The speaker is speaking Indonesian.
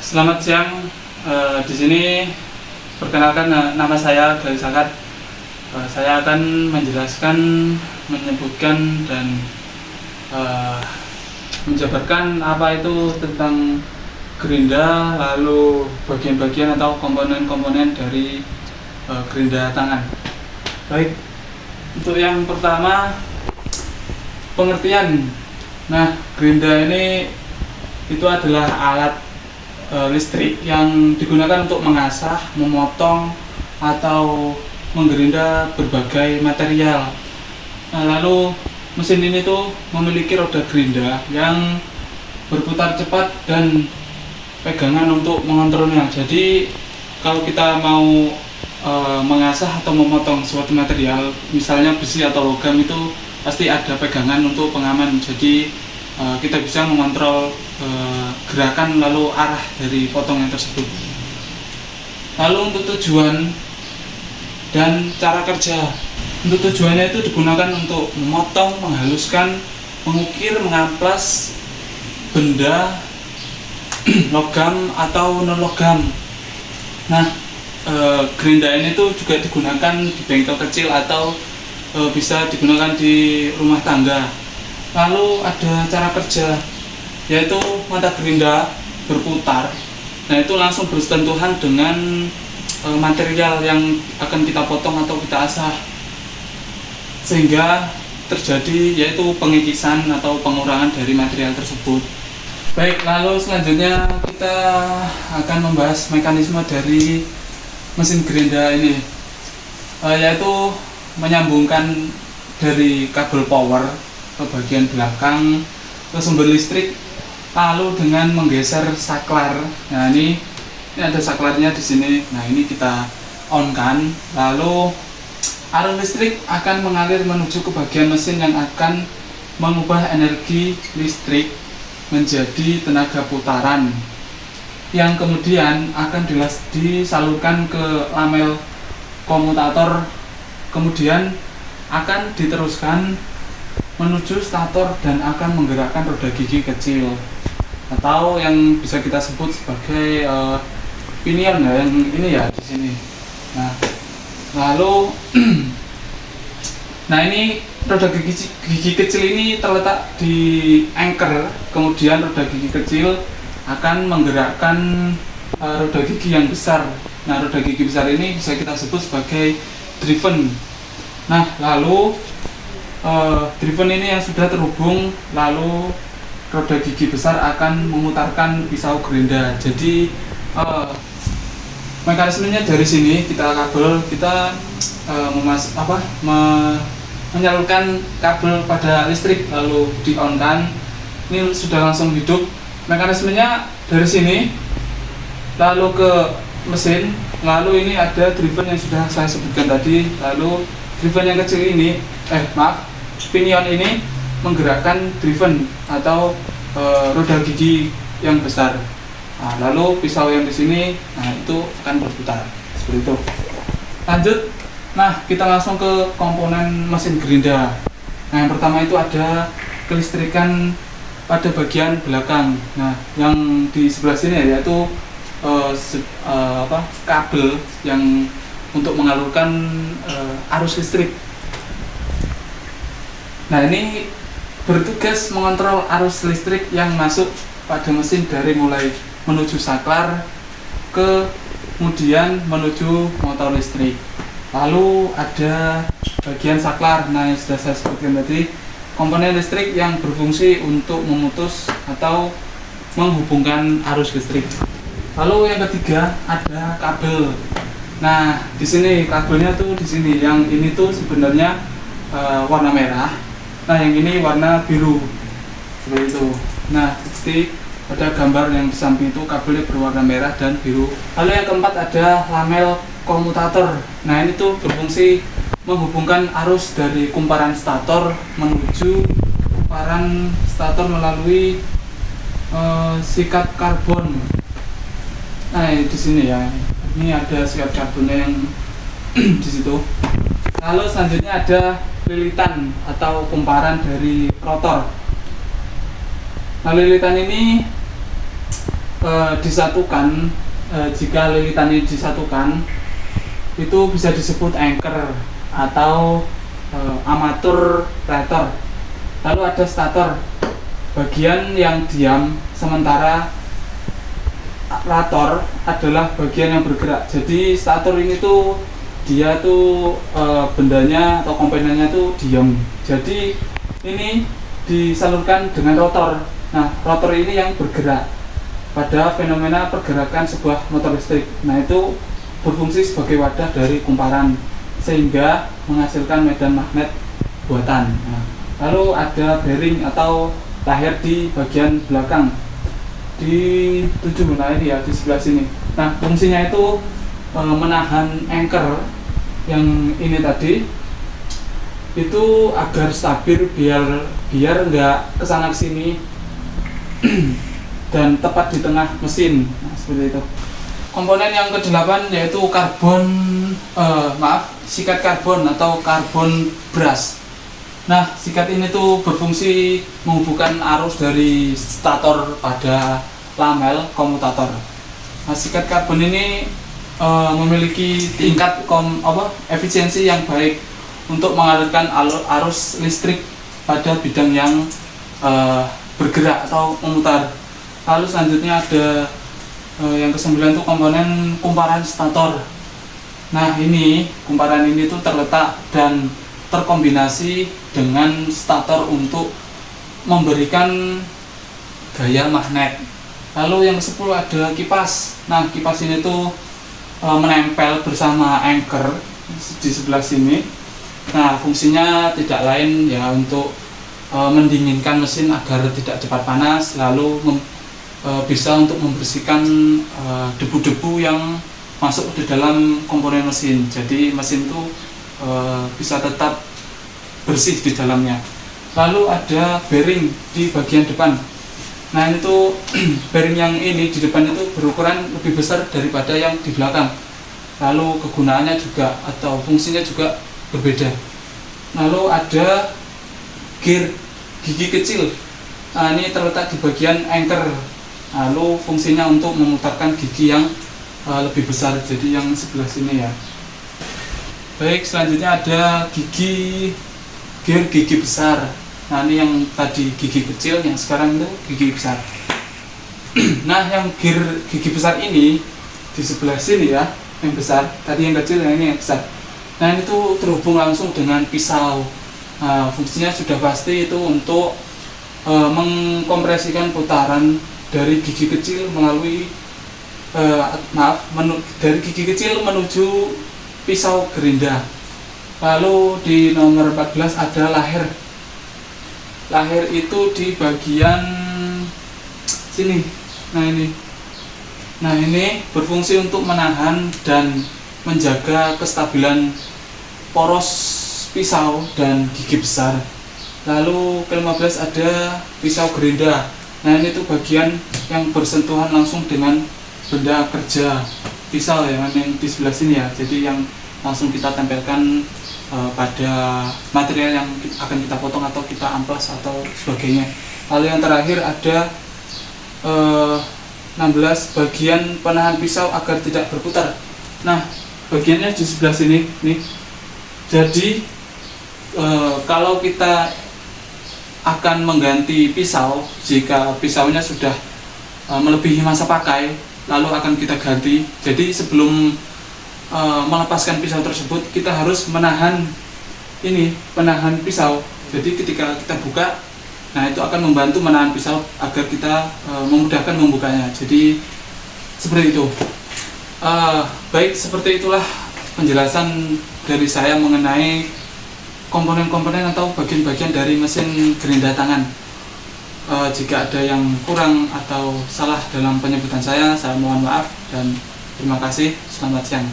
Selamat siang. Di sini perkenalkan, nama saya Gali Sakat. Saya akan menjelaskan, menyebutkan dan menjabarkan apa itu tentang gerinda, lalu bagian-bagian atau komponen-komponen dari gerinda tangan. Baik, untuk yang pertama pengertian. Nah, gerinda ini itu adalah alat listrik yang digunakan untuk mengasah, memotong, atau menggerinda berbagai material. Nah, lalu mesin ini tuh memiliki roda gerinda yang berputar cepat dan pegangan untuk mengontrolnya. Jadi kalau kita mau mengasah atau memotong suatu material, misalnya besi atau logam, itu pasti ada pegangan untuk pengaman. Jadi kita bisa mengontrol gerakan lalu arah dari potongan tersebut. Lalu untuk tujuan dan cara kerja. Untuk tujuannya itu digunakan untuk memotong, menghaluskan, mengukir, mengamplas benda logam atau non logam. Nah, gerinda ini tuh juga digunakan di bengkel kecil atau bisa digunakan di rumah tangga. Lalu ada cara kerja, yaitu mata gerinda berputar. Nah, itu langsung bersentuhan dengan material yang akan kita potong atau kita asah, sehingga terjadi yaitu pengikisan atau pengurangan dari material tersebut. Baik, lalu selanjutnya kita akan membahas mekanisme dari mesin gerinda ini, yaitu menyambungkan dari kabel power ke bagian belakang ke sumber listrik, lalu dengan menggeser saklar. Nah, ini ada saklarnya di sini. Nah, ini kita on kan, lalu arus listrik akan mengalir menuju ke bagian mesin yang akan mengubah energi listrik menjadi tenaga putaran, yang kemudian akan disalurkan ke lamel komutator, kemudian akan diteruskan menuju stator dan akan menggerakkan roda gigi kecil atau yang bisa kita sebut sebagai pinion ya, yang ini ya di sini. Nah, lalu nah, ini roda gigi kecil ini terletak di anchor, kemudian roda gigi kecil akan menggerakkan roda gigi yang besar. Nah, roda gigi besar ini bisa kita sebut sebagai driven. Nah, lalu driven ini yang sudah terhubung, lalu roda gigi besar akan memutarkan pisau gerinda. Jadi mekanismenya dari sini kita menyalurkan kabel pada listrik, lalu di on kan, ini sudah langsung hidup. Mekanismenya dari sini lalu ke mesin, lalu ini ada driven yang sudah saya sebutkan tadi, lalu driven yang kecil ini pinion ini menggerakkan driven atau roda gigi yang besar. Nah, lalu pisau yang di sini, nah itu akan berputar seperti itu. Lanjut, nah kita langsung ke komponen mesin gerinda. Nah, yang pertama itu ada kelistrikan pada bagian belakang. Nah, yang di sebelah sini yaitu kabel yang untuk mengalurkan arus listrik. Nah, ini bertugas mengontrol arus listrik yang masuk pada mesin dari mulai menuju saklar kemudian menuju motor listrik. Lalu ada bagian saklar. Nah, yang sudah saya sebutkan tadi, komponen listrik yang berfungsi untuk memutus atau menghubungkan arus listrik. Lalu yang ketiga ada kabel. Nah, di sini kabelnya tuh di sini. Yang ini tuh sebenarnya warna merah. Nah, yang ini warna biru seperti itu. Nah, seperti pada gambar yang di samping itu kabelnya berwarna merah dan biru. Lalu yang keempat ada lamel komutator. Nah, ini tuh berfungsi menghubungkan arus dari kumparan stator menuju kumparan stator melalui sikat karbon. Nah, di sini ya. Ini ada sikat karbonnya yang di situ. Lalu selanjutnya ada lilitan atau kumparan dari rotor. Nah, lilitan ini disatukan, jika lilitan ini disatukan itu bisa disebut anchor atau armatur rotor. Lalu ada stator, bagian yang diam, sementara rotor adalah bagian yang bergerak. Jadi stator ini tuh dia tuh bendanya atau komponennya tuh diam. Jadi ini disalurkan dengan rotor. Nah, rotor ini yang bergerak pada fenomena pergerakan sebuah motor listrik. Nah, itu berfungsi sebagai wadah dari kumparan sehingga menghasilkan medan magnet buatan. Nah, lalu ada bearing atau lahir di bagian belakang di 7 ini ya, di sebelah sini. Nah, fungsinya itu menahan anchor yang ini tadi itu agar stabil, biar nggak kesana kesini dan tepat di tengah mesin. Nah, seperti itu. Komponen yang ke-8 yaitu sikat karbon atau karbon brush. Nah, sikat ini tuh berfungsi menghubungkan arus dari stator pada lamel komutator. Nah, sikat karbon ini memiliki tingkat efisiensi yang baik untuk mengalirkan arus listrik pada bidang yang bergerak atau memutar. Lalu selanjutnya ada yang ke-9 itu komponen kumparan stator. Nah, ini kumparan ini tuh terletak dan terkombinasi dengan stator untuk memberikan gaya magnet. Lalu yang ke-10 ada kipas. Nah, kipas ini tuh menempel bersama anchor di sebelah sini. Nah, fungsinya tidak lain ya untuk mendinginkan mesin agar tidak cepat panas, lalu bisa untuk membersihkan debu-debu yang masuk di dalam komponen mesin. Jadi mesin itu bisa tetap bersih di dalamnya. Lalu ada bearing di bagian depan. Nah, ini tuh bearing yang ini di depan itu berukuran lebih besar daripada yang di belakang. Lalu kegunaannya juga atau fungsinya juga berbeda. Lalu ada gear gigi kecil. Nah, ini terletak di bagian anchor. Lalu fungsinya untuk memutarkan gigi yang lebih besar, jadi yang sebelah sini ya. Baik, selanjutnya ada gear gigi besar. Nah, ini yang tadi gigi kecil, yang sekarang itu gigi besar. Nah, yang gear gigi besar ini di sebelah sini ya, yang besar. Tadi yang kecil, yang ini yang besar. Nah, ini tuh terhubung langsung dengan pisau. Nah, fungsinya sudah pasti itu untuk mengkompresikan putaran dari gigi kecil melalui dari gigi kecil menuju pisau gerinda. Lalu di nomor 14 ada lahir. Lahir itu di bagian sini. Nah, ini berfungsi untuk menahan dan menjaga kestabilan poros pisau dan gigi besar. Lalu ke-15 ada pisau gerinda. Nah, ini tuh bagian yang bersentuhan langsung dengan benda kerja pisau ya, yang di sebelah sini ya. Jadi yang langsung kita tempelkan pada material yang akan kita potong atau kita amplas atau sebagainya. Lalu yang terakhir ada 16 bagian penahan pisau agar tidak berputar. Nah, bagiannya di sebelah sini nih. Jadi kalau kita akan mengganti pisau, jika pisaunya sudah melebihi masa pakai, lalu akan kita ganti. Jadi sebelum melepaskan pisau tersebut, kita harus menahan penahan pisau. Jadi ketika kita buka, nah itu akan membantu menahan pisau agar kita memudahkan membukanya. Jadi seperti itu. Baik, seperti itulah penjelasan dari saya mengenai komponen-komponen atau bagian-bagian dari mesin gerinda tangan. Jika ada yang kurang atau salah dalam penyebutan saya mohon maaf dan terima kasih. Selamat siang.